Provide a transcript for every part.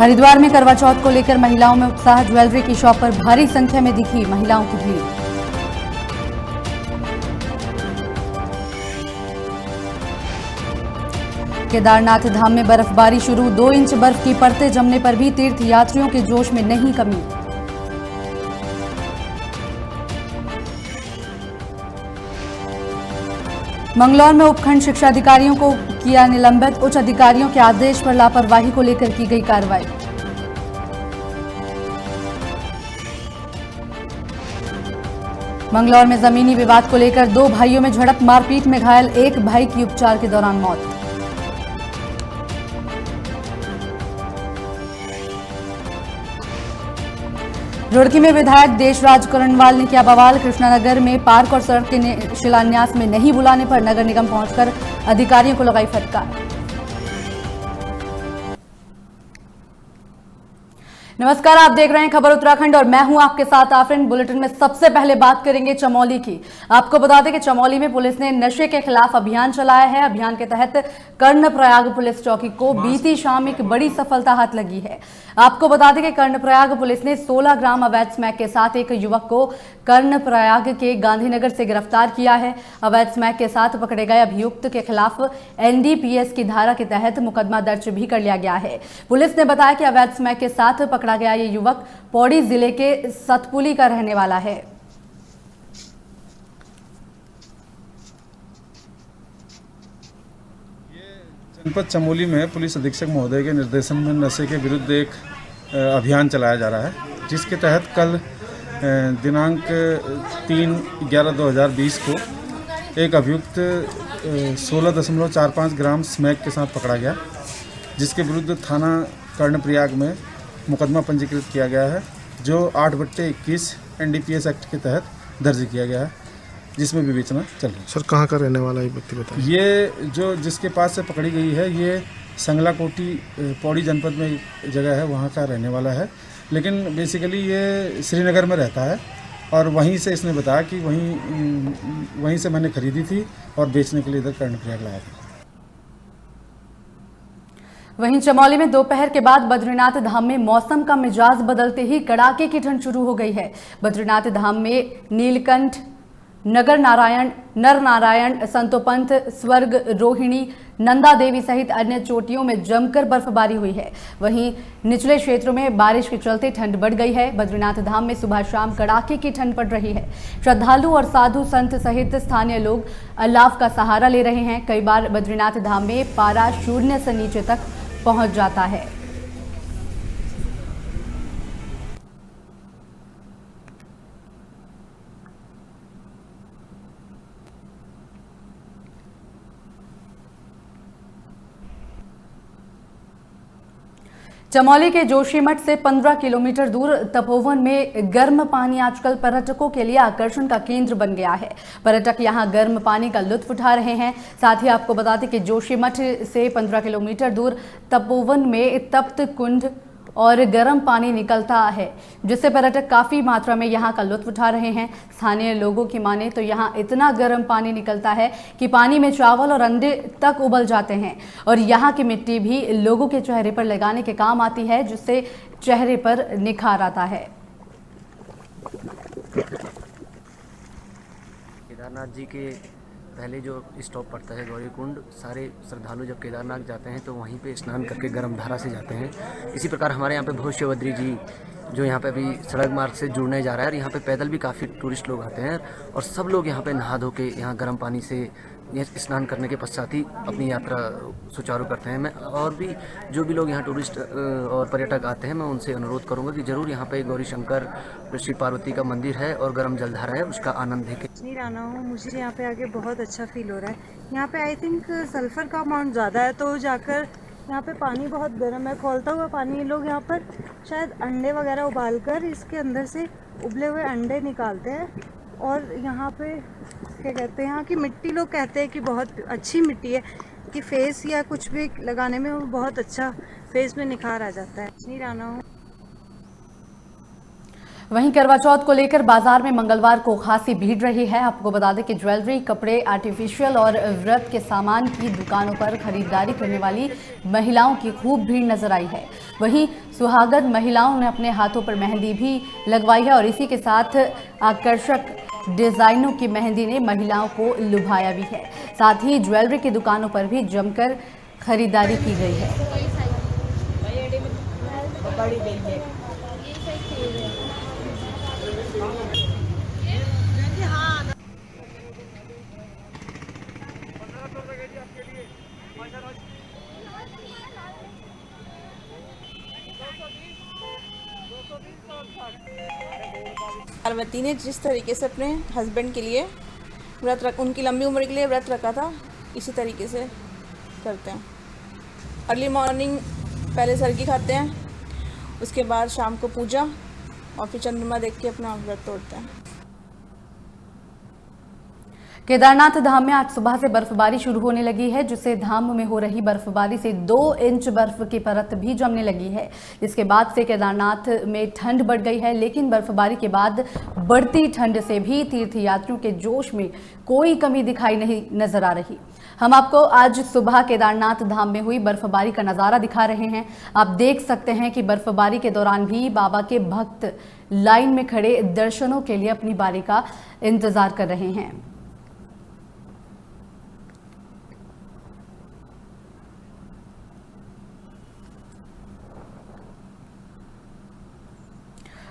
हरिद्वार में करवा चौथ को लेकर महिलाओं में उत्साह। ज्वेलरी की शॉप पर भारी संख्या में दिखी महिलाओं की भीड़। केदारनाथ धाम में बर्फबारी शुरू। 2 इंच बर्फ की परतें जमने पर भी तीर्थ यात्रियों के जोश में नहीं कमी। मंगलौर में उपखंड शिक्षा अधिकारियों को किया निलंबित। उच्च अधिकारियों के आदेश पर लापरवाही को लेकर की गई कार्रवाई। मंगलौर में जमीनी विवाद को लेकर 2 भाइयों में झड़प। मारपीट में घायल एक भाई की उपचार के दौरान मौत। रुड़की में विधायक देशराज करणवाल ने किया बवाल। कृष्णानगर में पार्क और सड़क के शिलान्यास में नहीं बुलाने पर नगर निगम पहुंचकर अधिकारियों को लगाई फटकार। नमस्कार, आप देख रहे हैं खबर उत्तराखंड और मैं हूं आपके साथ आफरीन। बुलेटिन में सबसे पहले बात करेंगे चमोली की। आपको बता दें कि चमोली में पुलिस ने नशे के खिलाफ अभियान चलाया है। अभियान के तहत कर्णप्रयाग पुलिस चौकी को बीती शाम एक बड़ी सफलता हाथ लगी है। आपको बता दें कि कर्णप्रयाग पुलिस ने 16 ग्राम अवैध स्मैक के साथ एक युवक को कर्णप्रयाग के गांधीनगर से गिरफ्तार किया है। अवैध स्मैक के साथ पकड़े गए अभियुक्त के खिलाफ एनडीपीएस की धारा के तहत मुकदमा दर्ज भी कर लिया गया है। पुलिस ने बताया कि अवैध स्मैक के साथ पकड़ा गया ये युवक पौड़ी जिले के सतपुली का रहने वाला है। जनपद चमोली में पुलिस अधीक्षक महोदय के निर्देशन में नशे के विरुद्ध एक अभियान चलाया जा रहा है, जिसके तहत कल दिनांक 3/11/2020 को एक अभियुक्त 16.45 ग्राम स्मैक के साथ पकड़ा गया, जिसके विरुद्ध थाना कर्णप्रयाग में मुकदमा पंजीकृत किया गया है, जो 8/21 एनडीपीएस एक्ट के तहत दर्ज किया गया है, जिसमें विवेचना चल रही है। सर, कहाँ का रहने वाला ये व्यक्ति बताइए? ये जो जिसके पास से पकड़ी गई है, ये संगला कोटी पौड़ी जनपद में एक जगह है, वहाँ का रहने वाला है, लेकिन बेसिकली ये श्रीनगर में रहता है और वहीं से इसने बताया कि वहीं से मैंने खरीदी थी और बेचने के लिए इधर कर्णप्रयाग लाया था। वहीं चमोली में दोपहर के बाद बद्रीनाथ धाम में मौसम का मिजाज बदलते ही कड़ाके की ठंड शुरू हो गई है। बद्रीनाथ धाम में नीलकंठ, नगर नारायण, नर नारायण, संतोपंथ, स्वर्ग रोहिणी, नंदा देवी सहित अन्य चोटियों में जमकर बर्फबारी हुई है। वहीं निचले क्षेत्रों में बारिश के चलते ठंड बढ़ गई है। बद्रीनाथ धाम में सुबह शाम कड़ाके की ठंड पड़ रही है। श्रद्धालु और साधु संत सहित स्थानीय लोग अल्लाह का सहारा ले रहे हैं। कई बार बद्रीनाथ धाम में पारा 0 से नीचे तक पहुंच जाता है। चमोली के जोशीमठ से 15 किलोमीटर दूर तपोवन में गर्म पानी आजकल पर्यटकों के लिए आकर्षण का केंद्र बन गया है। पर्यटक यहां गर्म पानी का लुत्फ उठा रहे हैं। साथ ही आपको बता दें कि जोशीमठ से 15 किलोमीटर दूर तपोवन में तप्त कुंड और गर्म पानी निकलता है, जिससे पर्यटक काफ़ी मात्रा में यहाँ का लुत्फ उठा रहे हैं। स्थानीय लोगों की माने तो यहाँ इतना गर्म पानी निकलता है कि पानी में चावल और अंडे तक उबल जाते हैं और यहाँ की मिट्टी भी लोगों के चेहरे पर लगाने के काम आती है, जिससे चेहरे पर निखार आता है। केदारनाथ जी के पहले जो स्टॉप पड़ता है गौरीकुंड, सारे श्रद्धालु जब केदारनाथ जाते हैं तो वहीं पे स्नान करके गर्म धारा से जाते हैं। इसी प्रकार हमारे यहाँ पे भविष्य बद्री जी जो यहाँ पे अभी सड़क मार्ग से जुड़ने जा रहा है, और यहाँ पे पैदल भी काफ़ी टूरिस्ट लोग आते हैं और सब लोग यहाँ पे नहा धो के यहाँ गर्म पानी से स्नान करने के पश्चात ही अपनी यात्रा सुचारू करते हैं। मैं और भी जो भी लोग यहाँ टूरिस्ट और पर्यटक आते हैं, मैं उनसे अनुरोध करूँगा कि ज़रूर यहाँ पे गौरी शंकर श्री पार्वती का मंदिर है और गर्म जलधारा है, उसका आनंद लेके। नहीं रहना हूँ, मुझे यहाँ पे आके बहुत अच्छा फील हो रहा है। यहाँ पे आई थिंक सल्फर का अमाउंट ज़्यादा है, तो जाकर यहाँ पे पानी बहुत गर्म है, खौलता हुआ पानी। लोग यहाँ पर शायद अंडे वगैरह उबाल कर इसके अंदर से उबले हुए अंडे निकालते हैं। और यहाँ पे क्या कहते हैं, यहाँ की मिट्टी लोग कहते हैं कि बहुत अच्छी मिट्टी है, कि फेस या कुछ भी लगाने में वो बहुत अच्छा फेस में निखार आ जाता है। नहीं रहना हूँ। वहीं करवा चौथ को लेकर बाजार में मंगलवार को खासी भीड़ रही है। आपको बता दें कि ज्वेलरी, कपड़े, आर्टिफिशियल और व्रत के सामान की दुकानों पर खरीदारी करने वाली महिलाओं की खूब भीड़ नजर आई है। वहीं सुहागन महिलाओं ने अपने हाथों पर मेहंदी भी लगवाई है और इसी के साथ आकर्षक डिजाइनों की मेहंदी ने महिलाओं को लुभाया भी है। साथ ही ज्वेलरी की दुकानों पर भी जमकर खरीदारी की गई है। पार्वती ने जिस तरीके से अपने हस्बैंड के लिए उनकी लंबी उम्र के लिए व्रत रखा था, इसी तरीके से करते हैं। अर्ली मॉर्निंग पहले सरगी खाते हैं, उसके बाद शाम को पूजा और फिर चंद्रमा देख के अपना व्रत तोड़ते हैं। केदारनाथ धाम में आज सुबह से बर्फबारी शुरू होने लगी है, जिससे धाम में हो रही बर्फबारी से 2 इंच बर्फ की परत भी जमने लगी है, जिसके बाद से केदारनाथ में ठंड बढ़ गई है। लेकिन बर्फबारी के बाद बढ़ती ठंड से भी तीर्थयात्रियों के जोश में कोई कमी दिखाई नहीं नजर आ रही। हम आपको आज सुबह केदारनाथ धाम में हुई बर्फबारी का नज़ारा दिखा रहे हैं। आप देख सकते हैं कि बर्फबारी के दौरान भी बाबा के भक्त लाइन में खड़े दर्शनों के लिए अपनी बारी का इंतजार कर रहे हैं।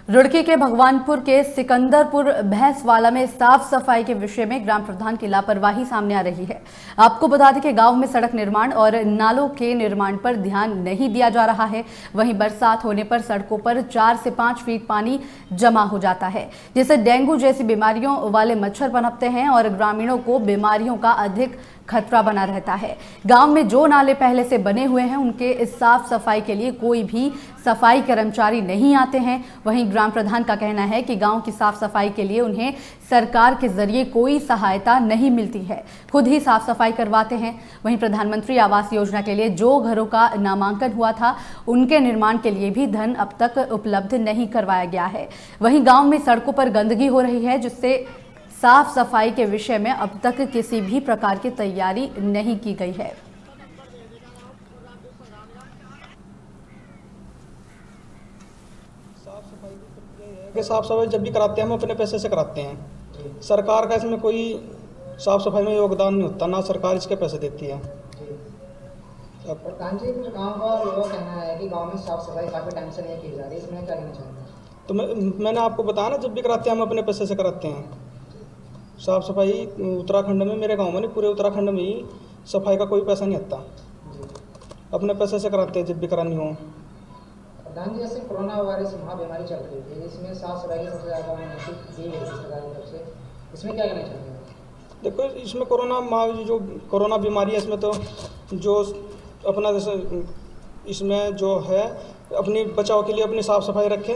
रुड़की के भगवानपुर के सिकंदरपुर भैंसवाला में साफ सफाई के विषय में ग्राम प्रधान की लापरवाही सामने आ रही है। आपको बता दें कि गांव में सड़क निर्माण और नालों के निर्माण पर ध्यान नहीं दिया जा रहा है। वहीं बरसात होने पर सड़कों पर 4 से 5 फीट पानी जमा हो जाता है, जिससे डेंगू जैसी बीमारियों वाले मच्छर पनपते हैं और ग्रामीणों को बीमारियों का अधिक खतरा बना रहता है। गांव में जो नाले पहले से बने हुए हैं, उनके इस साफ सफाई के लिए कोई भी सफाई कर्मचारी नहीं आते हैं। वहीं ग्राम प्रधान का कहना है कि गांव की साफ सफाई के लिए उन्हें सरकार के जरिए कोई सहायता नहीं मिलती है, खुद ही साफ सफाई करवाते हैं। वहीं प्रधानमंत्री आवास योजना के लिए जो घरों का नामांकन हुआ था, उनके निर्माण के लिए भी धन अब तक उपलब्ध नहीं करवाया गया है। वहीं गांव में सड़कों पर गंदगी हो रही है, जिससे साफ सफाई के विषय में अब तक किसी भी प्रकार की तैयारी नहीं की गई है। साफ सफाई जब भी कराते हैं हम अपने पैसे से कराते हैं। सरकार का इसमें कोई साफ सफाई में योगदान नहीं होता, ना सरकार इसके पैसे देती है। प्रधान जी, कुछ गाँव का लोगों का कहना है कि गांव में साफ सफाई काफ़ी टाइम से नहीं की जा रही, इसमें क्या कहना चाहेंगे? तो मैंने आपको बताया ना, जब भी कराते हैं हम अपने पैसे से कराते हैं। साफ सफाई उत्तराखंड में, मेरे गांव में नहीं, पूरे उत्तराखंड में ही सफाई का कोई पैसा नहीं आता, अपने पैसे से कराते हैं जब भी करानी हो। प्रधान जी, जैसे कोरोना वायरस महाबीमारी चल रही थी, इसमें साफ सफाई की सबसे ज़्यादा महत्व दी गई सरकार की तरफ से, इसमें क्या कहना चाहेंगे? देखो, इसमें जो कोरोना बीमारी है, इसमें तो जो अपना जैसे इसमें जो है अपनी बचाव के लिए अपनी साफ सफाई रखें।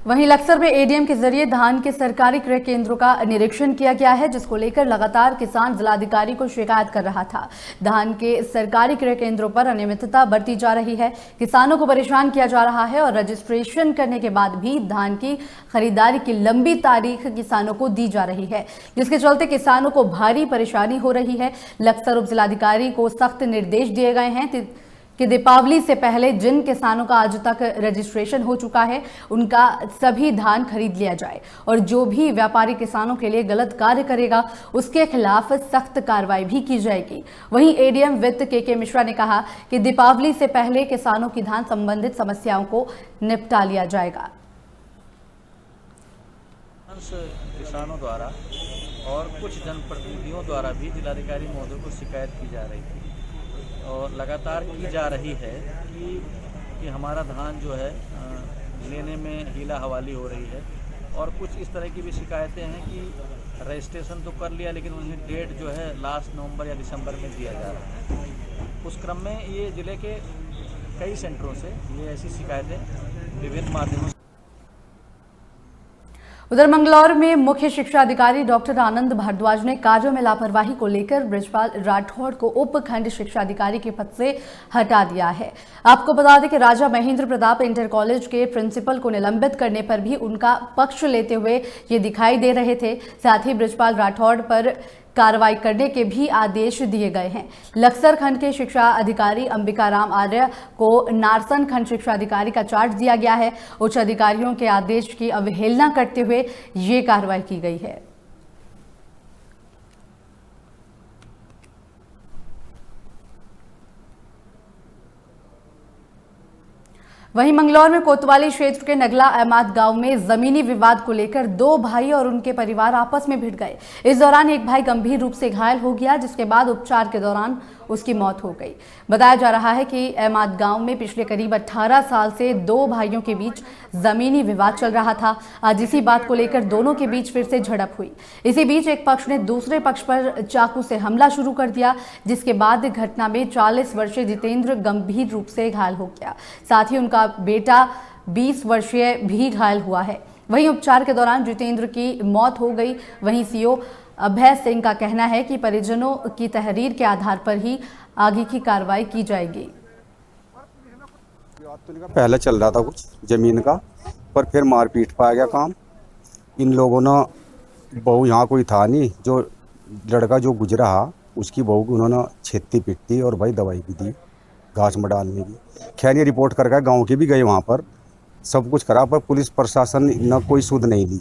वहीं लक्सर में एडीएम के जरिए धान के सरकारी क्रय केंद्रों का निरीक्षण किया गया है, जिसको लेकर लगातार किसान जिलाधिकारी को शिकायत कर रहा था। धान के सरकारी क्रय केंद्रों पर अनियमितता बरती जा रही है, किसानों को परेशान किया जा रहा है और रजिस्ट्रेशन करने के बाद भी धान की खरीदारी की लंबी तारीख किसानों को दी जा रही है, जिसके चलते किसानों को भारी परेशानी हो रही है। लक्सर उप जिलाधिकारी को सख्त निर्देश दिए गए हैं कि दीपावली से पहले जिन किसानों का आज तक रजिस्ट्रेशन हो चुका है, उनका सभी धान खरीद लिया जाए और जो भी व्यापारी किसानों के लिए गलत कार्य करेगा, उसके खिलाफ सख्त कार्रवाई भी की जाएगी। वहीं एडीएम वित्त के मिश्रा ने कहा कि दीपावली से पहले किसानों की धान संबंधित समस्याओं को निपटा लिया जाएगा। किसानों द्वारा और कुछ जनप्रतिनिधियों द्वारा भी जिलाधिकारी महोदय को शिकायत की जा रही थी और लगातार की जा रही है कि हमारा धान जो है लेने में हीला हवाली हो रही है और कुछ इस तरह की भी शिकायतें हैं कि रजिस्ट्रेशन तो कर लिया, लेकिन उन्हें डेट जो है लास्ट नवंबर या दिसंबर में दिया जा रहा है। उस क्रम में ये ज़िले के कई सेंटरों से ये ऐसी शिकायतें विभिन्न माध्यमों से। उधर मंगलौर में मुख्य शिक्षा अधिकारी डॉक्टर आनंद भारद्वाज ने कार्यों में लापरवाही को लेकर बृजपाल राठौड़ को उपखंड शिक्षा अधिकारी के पद से हटा दिया है। आपको बता दें कि राजा महेंद्र प्रताप इंटर कॉलेज के प्रिंसिपल को निलंबित करने पर भी उनका पक्ष लेते हुए ये दिखाई दे रहे थे। साथ ही बृजपाल राठौड़ पर कार्रवाई करने के भी आदेश दिए गए हैं। लक्सर खंड के शिक्षा अधिकारी अंबिका राम आर्य को नारसन खंड शिक्षा अधिकारी का चार्ज दिया गया है। उच्च अधिकारियों के आदेश की अवहेलना करते हुए ये कार्रवाई की गई है। वहीं मंगलौर में कोतवाली क्षेत्र के नगला अहमद गांव में जमीनी विवाद को लेकर 2 भाई और उनके परिवार आपस में भिड़ गए। इस दौरान एक भाई गंभीर रूप से घायल हो गया, जिसके बाद उपचार के दौरान उसकी मौत हो गई। बताया जा रहा है कि अहमद गांव में पिछले करीब 18 साल से 2 भाइयों के बीच जमीनी विवाद चल रहा था। आज इसी बात को लेकर दोनों के बीच फिर से झड़प हुई। इसी बीच एक पक्ष ने दूसरे पक्ष पर चाकू से हमला शुरू कर दिया, जिसके बाद घटना में 40 वर्षीय जितेंद्र गंभीर रूप से घायल हो गया। साथ ही उनका बेटा 20 वर्षीय भी घायल हुआ है। वहीं उपचार के दौरान जितेंद्र की मौत हो गई। वहीं सीओ अभय सिंह का कहना है कि परिजनों की तहरीर के आधार पर ही आगे की कार्रवाई की जाएगी। पहले चल रहा था कुछ जमीन का, पर फिर मारपीट पा गया काम। इन लोगों ने बहू यहाँ कोई था नहीं, जो लड़का जो गुजरा उसकी बहू को उन्होंने छेती पीटी और भाई दवाई भी दी घास में डालने की। खैर ये रिपोर्ट करके गांव के भी गए, वहाँ पर सब कुछ करा, पर पुलिस प्रशासन ने कोई सूद नहीं ली।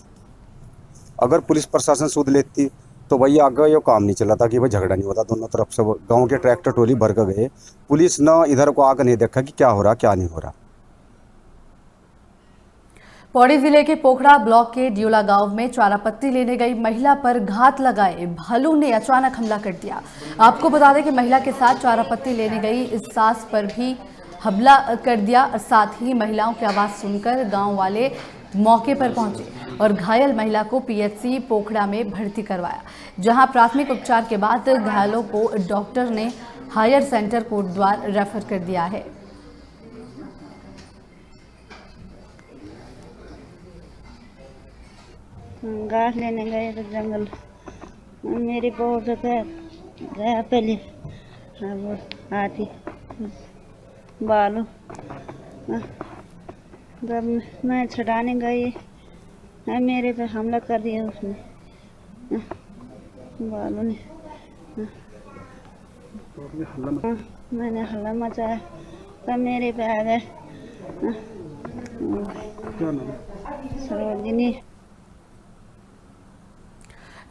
अगर पुलिस प्रशासन सूद लेती तो भाई आगे ये काम नहीं चला था कि भाई झगड़ा नहीं होता। दोनों तरफ से गांव के ट्रैक्टर टोली भर कर गए। पुलिस ने इधर को आकर नहीं देखा कि क्या हो रहा क्या नहीं हो रहा। पौड़ी जिले के पोखड़ा ब्लॉक के ड्यूला गांव में चारा पत्ती लेने गई महिला पर घात लगाए भालू ने अचानक हमला कर दिया। आपको बता दें कि महिला के साथ चारा पत्ती लेने गई इस सास पर भी हमला कर दिया। साथ ही महिलाओं की आवाज सुनकर गांव वाले मौके पर पहुंचे और घायल महिला को पीएचसी पोखड़ा में भर्ती करवाया, जहां प्राथमिक उपचार के बाद घायलों को डॉक्टर ने हायर सेंटर कोटद्वार रेफर कर दिया है। घास लेने गए तो जंगल मेरी बहू तो गया पहले वो हाथी बालू, जब मैं छुड़ाने गई मेरे पे हमला कर दिया उसने, बालू ने। मैंने हल्ला मचाया तब मेरे पे आ गए सरोजिनी।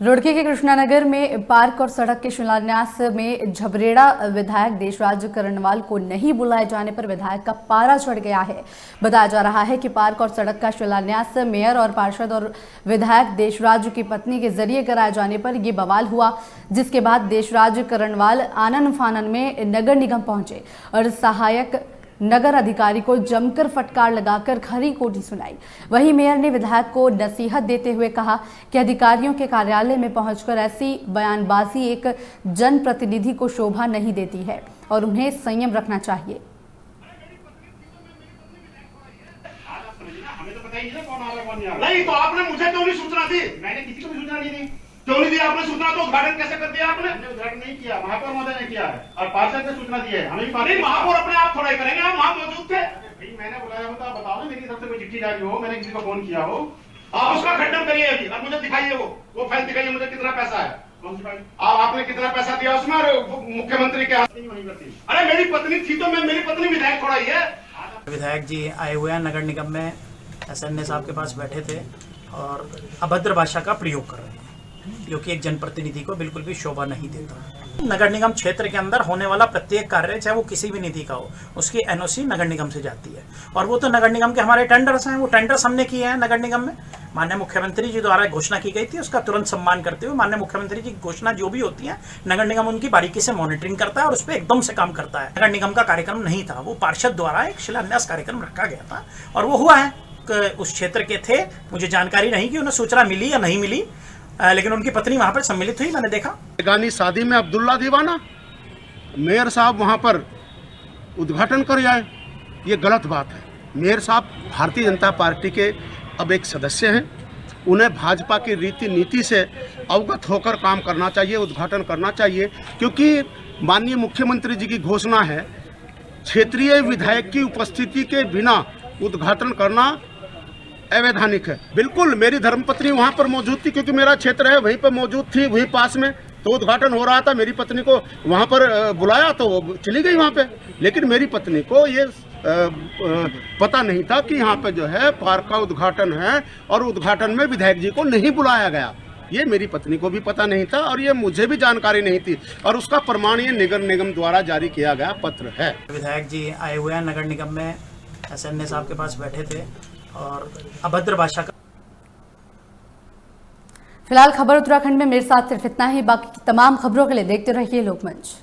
रुड़की के कृष्णानगर में पार्क और सड़क के शिलान्यास में झबरेड़ा विधायक देशराज करणवाल को नहीं बुलाए जाने पर विधायक का पारा चढ़ गया है। बताया जा रहा है कि पार्क और सड़क का शिलान्यास मेयर और पार्षद और विधायक देशराज की पत्नी के जरिए कराए जाने पर यह बवाल हुआ, जिसके बाद देशराज करणवाल आनन फानन में नगर निगम पहुंचे और सहायक नगर अधिकारी को जमकर फटकार लगाकर खरी खोटी सुनाई। वहीं मेयर ने विधायक को नसीहत देते हुए कहा कि अधिकारियों के कार्यालय में पहुंचकर ऐसी बयानबाजी एक जनप्रतिनिधि को शोभा नहीं देती है और उन्हें संयम रखना चाहिए। नहीं तो आपने मुझे क्यों नहीं सूचना दी? मैंने किसी को भी सूचना नहीं दी। क्यों नहीं दी आपने सूचना? तो उद्घाटन कैसे कर दिया आपने? उद्घाटन नहीं किया, महापौर महोदय ने किया है और पार्षद ने सूचना दी है। हमें नहीं, महापौर अपने आप थोड़ा ही करेंगे, हम वहां मौजूद थे। भाई मैंने बुलाया हो तो आप बताओ ना, मेरी तरफ से कोई चिट्ठी जारी हो, मैंने किसी को फोन किया हो, आप उसका खंडन करिए अभी और मुझे दिखाइए वो फाइल दिखाइए मुझे कितना पैसा है, आपने कितना पैसा दिया उसमें और मुख्यमंत्री के हाथ नहीं वही करती। अरे मेरी पत्नी थी तो मैं, मेरी पत्नी विधायक थोड़ा ही है। विधायक जी आए हुए हैं नगर निगम में, SNA साहब के पास बैठे थे और अभद्र भाषा का प्रयोग कर रहे हैं, जो कि एक जनप्रतिनिधि को बिल्कुल भी शोभा नहीं देता। नगर निगम क्षेत्र के अंदर होने वाला प्रत्येक कार्य, चाहे वो किसी भी निधि का हो, उसकी NOC नगर निगम से जाती है और वो तो नगर निगम के हमारे टेंडर्स हैं, वो टेंडर्स हमने किए हैं नगर निगम में। माननीय मुख्यमंत्री जी द्वारा घोषणा की गई थी, उसका तुरंत सम्मान करते हुए माननीय मुख्यमंत्री जी की घोषणा जो भी होती है नगर निगम उनकी बारीकी से मॉनिटरिंग करता है और उस पर एकदम से काम करता है। नगर निगम का कार्यक्रम नहीं था, वो पार्षद द्वारा एक शिलान्यास कार्यक्रम रखा गया था और वो हुआ है। उस क्षेत्र के थे, मुझे जानकारी नहीं कि उन्हें सूचना मिली या नहीं मिली, लेकिन उनकी पत्नी वहां पर सम्मिलित हुई, मैंने देखा। गानी शादी में अब्दुल्ला दीवाना मेयर साहब वहां पर उद्घाटन कर जाए, ये गलत बात है। मेयर साहब भारतीय जनता पार्टी के अब एक सदस्य हैं उन्हें भाजपा की रीति नीति से अवगत होकर काम करना चाहिए, उद्घाटन करना चाहिए, क्योंकि माननीय मुख्यमंत्री जी की घोषणा है क्षेत्रीय विधायक की उपस्थिति के बिना उद्घाटन करना अवैधानिक है। बिल्कुल मेरी धर्मपत्नी वहाँ पर मौजूद थी, क्योंकि मेरा क्षेत्र है, वहीं पर मौजूद थी, वहीं पास में, तो उद्घाटन हो रहा था। मेरी पत्नी को वहाँ पर बुलाया तो वो चली गई वहाँ पे, लेकिन मेरी पत्नी को ये पता नहीं था कि यहाँ पे जो है पार्क का उद्घाटन है और उद्घाटन में विधायक जी को नहीं बुलाया गया। ये मेरी पत्नी को भी पता नहीं था और ये मुझे भी जानकारी नहीं थी, और उसका प्रमाण ये नगर निगम द्वारा जारी किया गया पत्र है। विधायक जी आए हुए हैं नगर निगम में, SNA साहब के पास बैठे थे और अभद्र भाषा का। फिलहाल खबर उत्तराखंड में मेरे साथ सिर्फ इतना ही। बाकी की तमाम खबरों के लिए देखते रहिए लोकमंच।